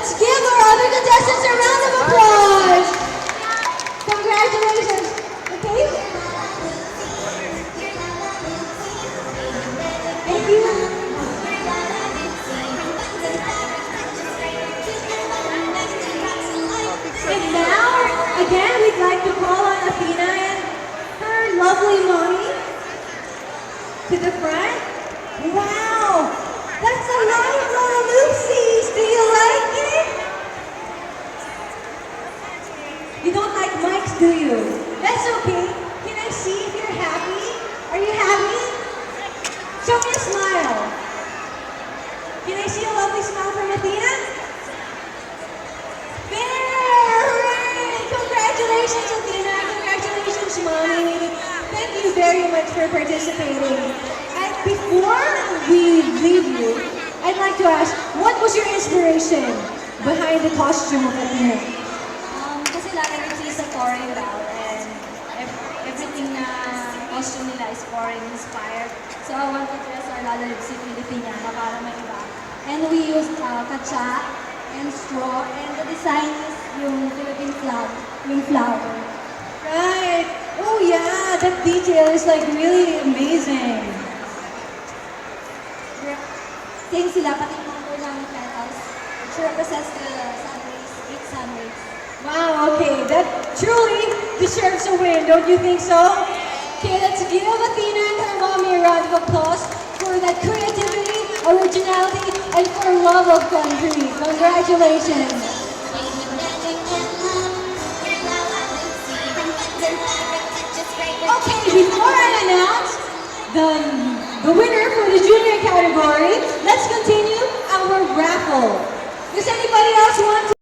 Let's give our other contestants a round of applause. Congratulations. Okay? Thank you. And now, again, we'd like to call on Athena and her lovely mommy to the front. Wow! That's a lot of Lala Loopsies! Do you like it? You don't like mics, do you? That's okay. Can I see if you're happy? Are you happy? Show me a smile. Can I see a lovely smile from Athena? There! Hooray! Congratulations, Athena! Congratulations, Mommy! Thank you very much for participating. And before we leave you, I'd like to ask, what was your inspiration behind the costume of Athena? Kasi lagi rin sila sa foreign daw and everything na costume nila is foreign inspired. So I want to dress our Lala Lipsy Filipiniana para may iba. And we used katsa and straw and the design is yung Philippine flag, yung flower. Right. Oh yeah, that detail is like really amazing. Same sila, pati yung number ng petals, which represents the sun rays, 8 sun rays. Wow, okay, that truly deserves a win, don't you think so? Okay, let's give Athena and her mommy a round of applause for that creativity, originality, and for love of country. Congratulations. Okay, before I announce the winner for the junior category, let's continue our raffle. Does anybody else want to